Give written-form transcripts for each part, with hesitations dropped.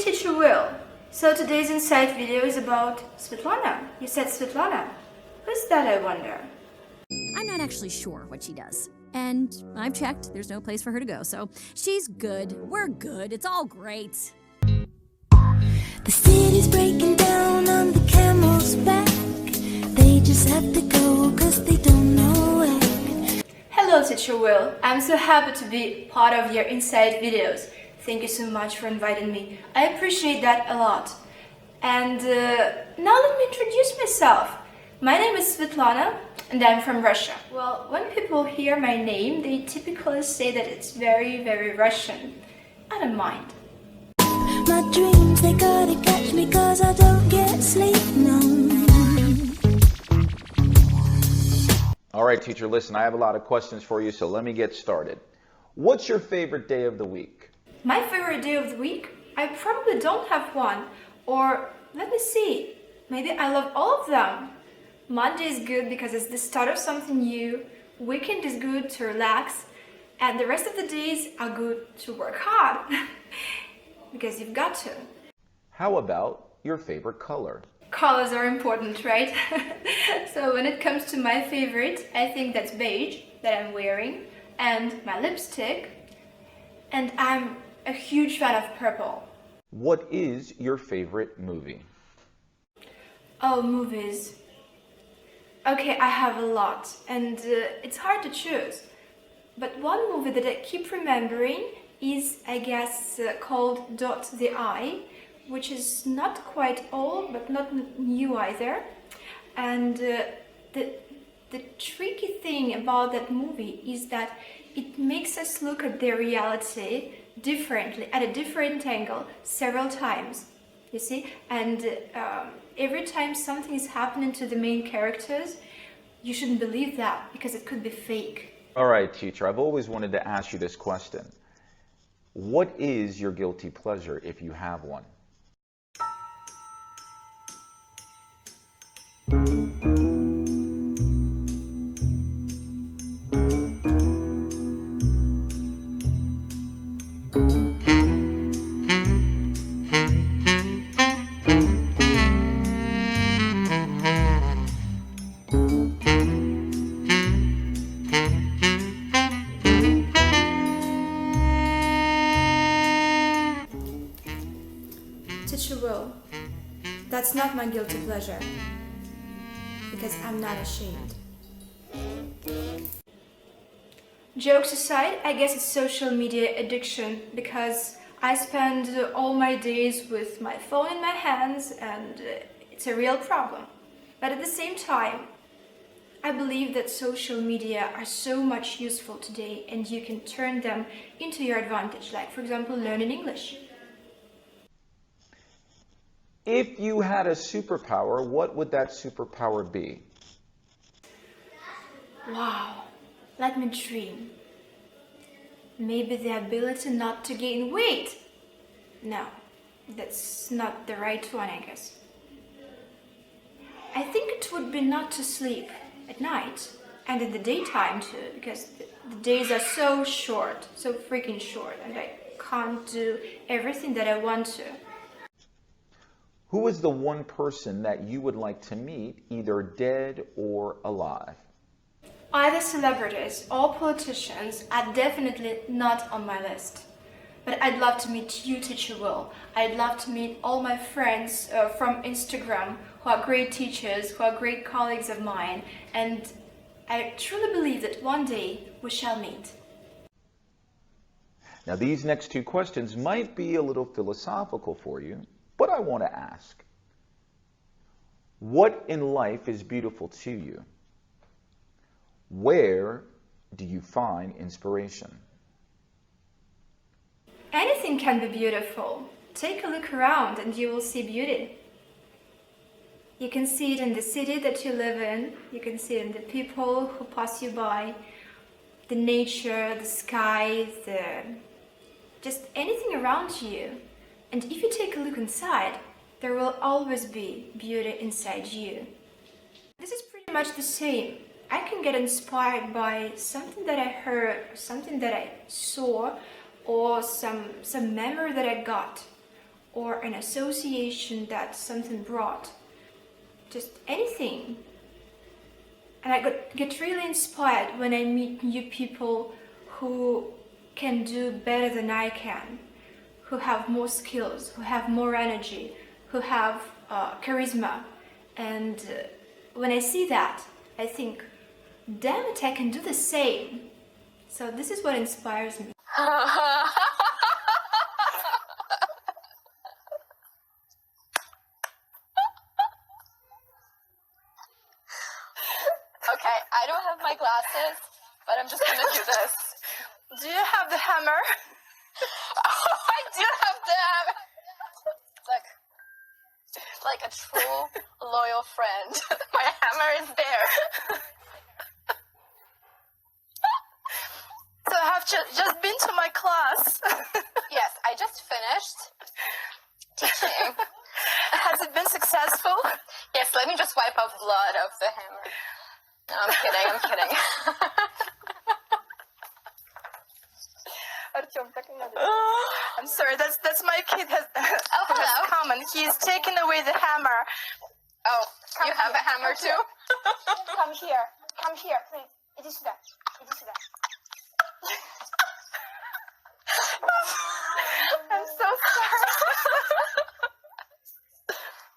teacher Will. So today's Insight video is about Svetlana. You said Svetlana. Who's that, I wonder? I'm not actually sure what she does. And I've checked, there's no place for her to go, so she's good. We're good. It's all great. The city's breaking down on the camel's back. They just have to go cause they don't know where. Hello, teacher Will. I'm so happy to be part of your Insight videos. Thank you so much for inviting me. I appreciate that a lot. And now let me introduce myself. My name is Svetlana and I'm from Russia. Well, when people hear my name, they typically say that it's very, very Russian. I don't mind. My dreams, they gotta catch me cause I don't get sleep, no. All right, teacher, listen, I have a lot of questions for you, so let me get started. What's your favorite day of the week? My favorite day of the week? I probably don't have one. Or, let me see, maybe I love all of them. Monday is good because it's the start of something new. Weekend is good to relax. And the rest of the days are good to work hard. Because you've got to. How about your favorite color? Colors are important, right? So when it comes to my favorite, I think that's beige that I'm wearing, and my lipstick, and I'm a huge fan of purple. What is your favorite movie? Oh, movies. Okay, I have a lot, and it's hard to choose. But one movie that I keep remembering is, I guess, called Dot the Eye, which is not quite old, but not new either. And the tricky thing about that movie is that it makes us look at the reality differently, at a different angle, several times, you see? And every time something is happening to the main characters, you shouldn't believe that, because it could be fake. All right, teacher, I've always wanted to ask you this question. What is your guilty pleasure, if you have one? Teacher Will, that's not my guilty pleasure, because I'm not ashamed. Jokes aside, I guess it's social media addiction, because I spend all my days with my phone in my hands, and it's a real problem. But at the same time, I believe that social media are so much useful today, and you can turn them into your advantage, like, for example, learning English. If you had a superpower, what would that superpower be? Wow, let me dream. Maybe the ability not to gain weight. No, that's not the right one, I guess. I think it would be not to sleep at night and in the daytime too, because the days are so short, so freaking short, and I can't do everything that I want to. Who is the one person that you would like to meet, either dead or alive? Either celebrities or politicians are definitely not on my list. But I'd love to meet you, teacher Will. I'd love to meet all my friends from Instagram who are great teachers, who are great colleagues of mine. And I truly believe that one day we shall meet. Now, these next two questions might be a little philosophical for you, but I want to ask, what in life is beautiful to you? Where do you find inspiration? Anything can be beautiful. Take a look around and you will see beauty. You can see it in the city that you live in. You can see it in the people who pass you by, the nature, the sky, just anything around you. And if you take a look inside, there will always be beauty inside you. This is pretty much the same. I can get inspired by something that I heard, something that I saw, or some memory that I got, or an association that something brought. Just anything. And I get really inspired when I meet new people who can do better than I can, who have more skills, who have more energy, who have charisma. And when I see that, I think, damn it, I can do the same. So this is what inspires me. Okay, I don't have my glasses, but I'm just gonna do this. Do you have the hammer? I do have them. Like a true loyal friend. My hammer is there. So I have just been to my class. Yes, I just finished teaching. Has it been successful? Yes, let me just wipe off blood of the hammer. No, I'm kidding. I'm sorry, that's my kid has hello. come and he's taken away the hammer. Oh, you have a hammer too? Come here, please. It is that. I'm so sorry.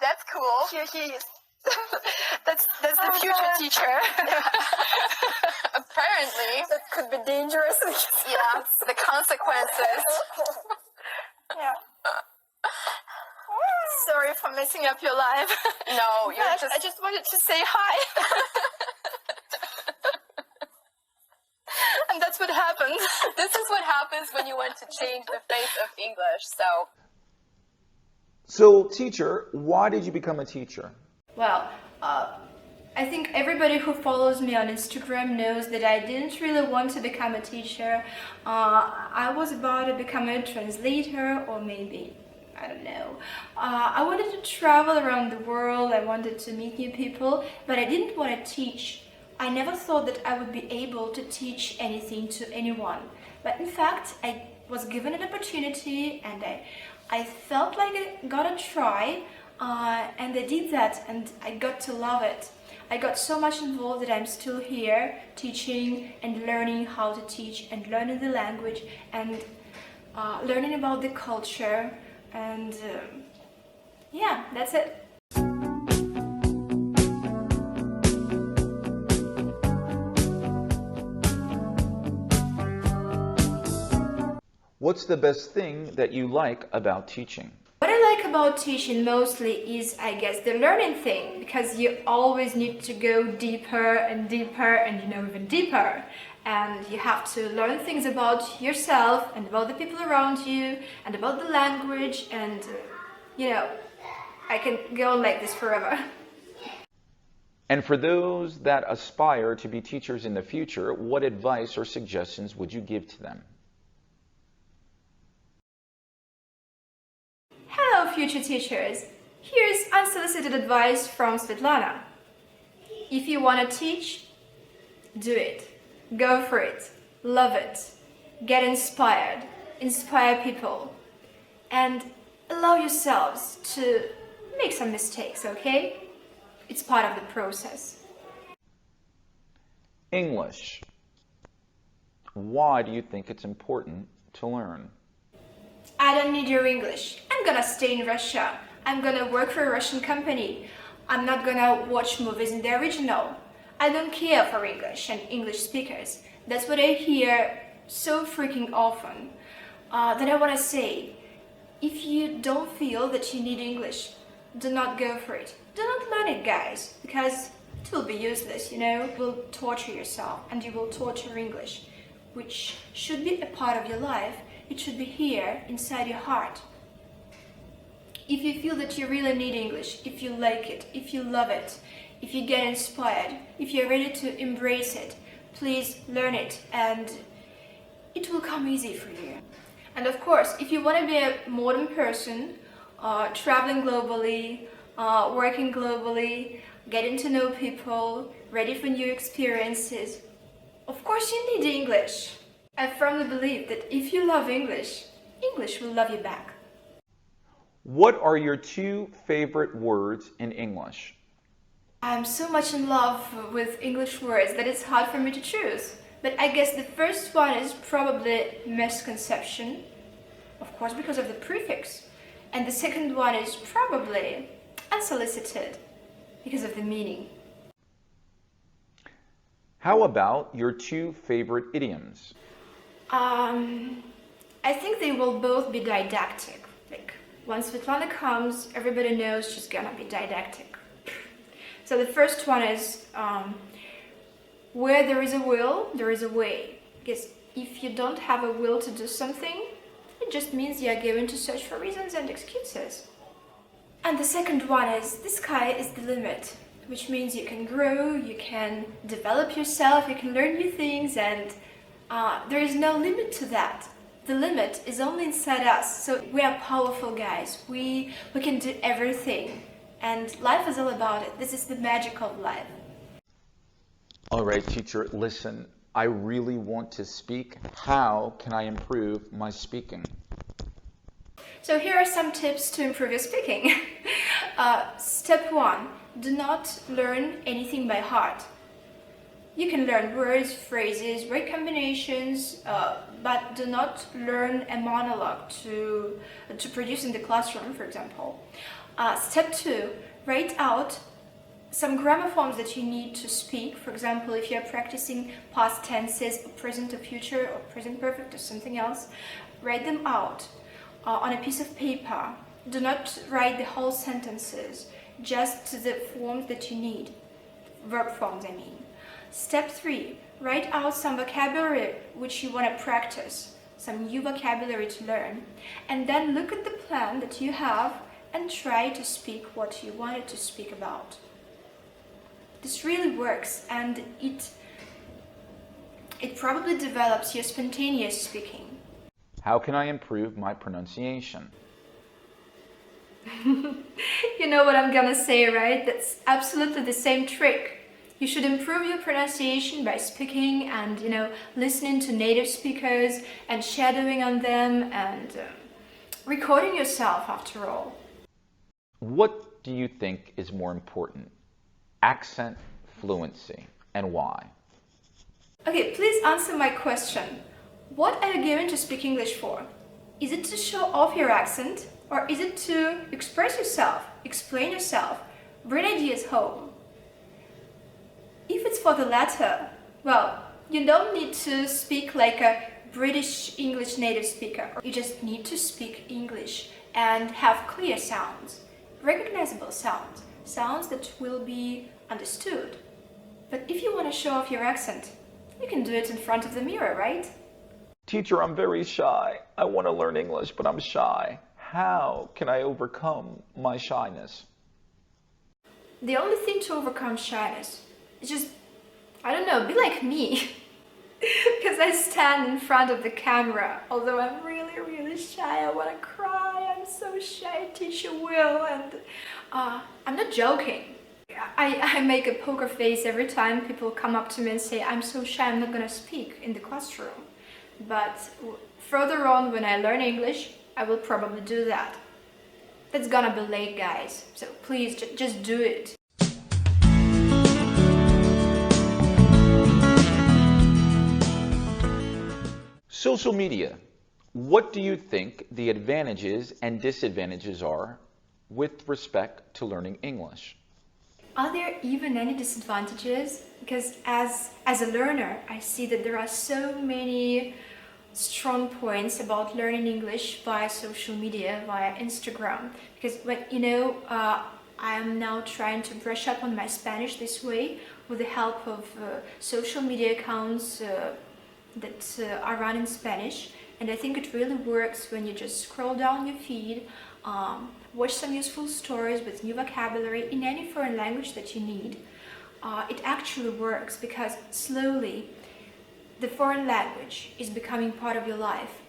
That's cool. Here he is. That's the future teacher. Apparently. That could be dangerous. Yeah, the consequences. Yeah. Sorry for messing up your life. No, you're But just... I just wanted to say hi. And that's what happened. This is what happens when you want to change the face of English, so... So, teacher, why did you become a teacher? Well, I think everybody who follows me on Instagram knows that I didn't really want to become a teacher. I was about to become a translator, or maybe, I don't know. I wanted to travel around the world, I wanted to meet new people, but I didn't want to teach. I never thought that I would be able to teach anything to anyone. But in fact, I was given an opportunity and I felt like I gotta try, and I did that and I got to love it. I got so much involved that I'm still here teaching and learning how to teach and learning the language and learning about the culture, and yeah, that's it. What's the best thing that you like about teaching? What I like about teaching mostly is, I guess, the learning thing, because you always need to go deeper and deeper and even deeper, and you have to learn things about yourself and about the people around you and about the language, and I can go on like this forever. And for those that aspire to be teachers in the future, what advice or suggestions would you give to them? Hello, future teachers! Here's unsolicited advice from Svetlana. If you want to teach, do it. Go for it. Love it. Get inspired. Inspire people. And allow yourselves to make some mistakes, okay? It's part of the process. English. Why do you think it's important to learn? I don't need your English. I'm gonna stay in Russia. I'm gonna work for a Russian company. I'm not gonna watch movies in the original. I don't care for English and English speakers. That's what I hear so freaking often. Then I wanna say, if you don't feel that you need English, do not go for it. Do not learn it, guys, because it will be useless, You will torture yourself and you will torture English, which should be a part of your life. It should be here, inside your heart. If you feel that you really need English, if you like it, if you love it, if you get inspired, if you're ready to embrace it, please learn it and it will come easy for you. And of course, if you want to be a modern person, traveling globally, working globally, getting to know people, ready for new experiences, of course you need English. I firmly believe that if you love English, English will love you back. What are your two favorite words in English? I'm so much in love with English words that it's hard for me to choose. But I guess the first one is probably misconception, of course because of the prefix. And the second one is probably unsolicited because of the meaning. How about your two favorite idioms? I think they will both be didactic. Like, once Svetlana comes, everybody knows she's gonna be didactic. So the first one is, where there is a will, there is a way. Because if you don't have a will to do something, it just means you are going to search for reasons and excuses. And the second one is, the sky is the limit, which means you can grow, you can develop yourself, you can learn new things, and there is no limit to that. The limit is only inside us, so we are powerful guys. We can do everything, and life is all about it. This is the magic of life. All right, teacher, listen, I really want to speak. How can I improve my speaking? So here are some tips to improve your speaking. Step 1, do not learn anything by heart. You can learn words, phrases, word combinations, but do not learn a monologue to produce in the classroom, for example. Step 2, write out some grammar forms that you need to speak. For example, if you're practicing past tenses, or present or future, or present perfect, or something else, write them out on a piece of paper. Do not write the whole sentences, just the forms that you need, verb forms I mean. Step 3, write out some vocabulary which you want to practice, some new vocabulary to learn, and then look at the plan that you have and try to speak what you wanted to speak about. This really works, and it probably develops your spontaneous speaking. How can I improve my pronunciation? You know what I'm gonna say, right? That's absolutely the same trick. You should improve your pronunciation by speaking and, listening to native speakers and shadowing on them and recording yourself after all. What do you think is more important? Accent, fluency, and why? Okay, please answer my question. What are you going to speak English for? Is it to show off your accent, or is it to express yourself, explain yourself, bring ideas home? If it's for the latter, well, you don't need to speak like a British English native speaker. You just need to speak English and have clear sounds, recognizable sounds, sounds that will be understood. But if you want to show off your accent, you can do it in front of the mirror, right? Teacher, I'm very shy. I want to learn English, but I'm shy. How can I overcome my shyness? The only thing to overcome shyness is just, be like me. Because I stand in front of the camera, although I'm really, really shy. I want to cry. I'm so shy, teacher will. And I'm not joking. I make a poker face every time people come up to me and say, I'm so shy, I'm not going to speak in the classroom. But further on, when I learn English, I will probably do that. That's gonna be late, guys. So please, just do it. Social media. What do you think the advantages and disadvantages are with respect to learning English? Are there even any disadvantages? Because as a learner, I see that there are so many strong points about learning English via social media, via Instagram. Because I am now trying to brush up on my Spanish this way with the help of social media accounts that are run in Spanish. And I think it really works when you just scroll down your feed, watch some useful stories with new vocabulary in any foreign language that you need. It actually works because slowly the foreign language is becoming part of your life.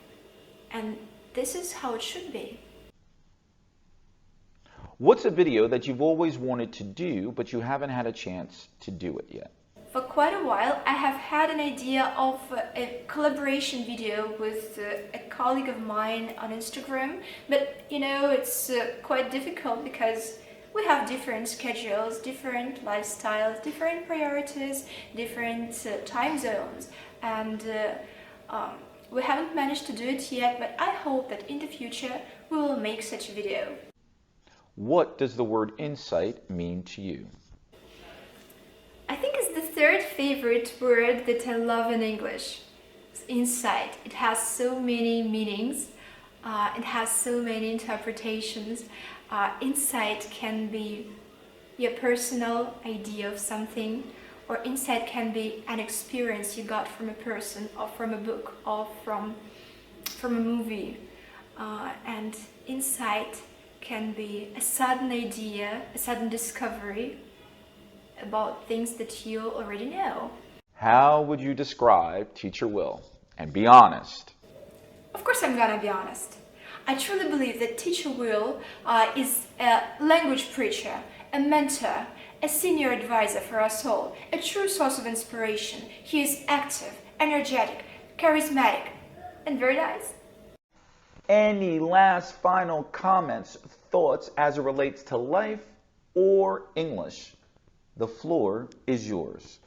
And this is how it should be. What's a video that you've always wanted to do, but you haven't had a chance to do it yet? For quite a while, I have had an idea of a collaboration video with a colleague of mine on Instagram, but you know, it's quite difficult because we have different schedules, different lifestyles, different priorities, different time zones, and we haven't managed to do it yet, but I hope that in the future we will make such a video. What does the word insight mean to you? I think it's the third favorite word that I love in English. It's insight. It has so many meanings. It has so many interpretations. Insight can be your personal idea of something, or insight can be an experience you got from a person, or from a book, or from a movie. And insight can be a sudden idea, a sudden discovery about things that you already know. How would you describe Teacher Will? And be honest. Of course I'm gonna be honest. I truly believe that Teacher Will is a language preacher, a mentor, a senior advisor for us all, a true source of inspiration. He is active, energetic, charismatic, and very nice. Any last final comments, thoughts as it relates to life or English? The floor is yours.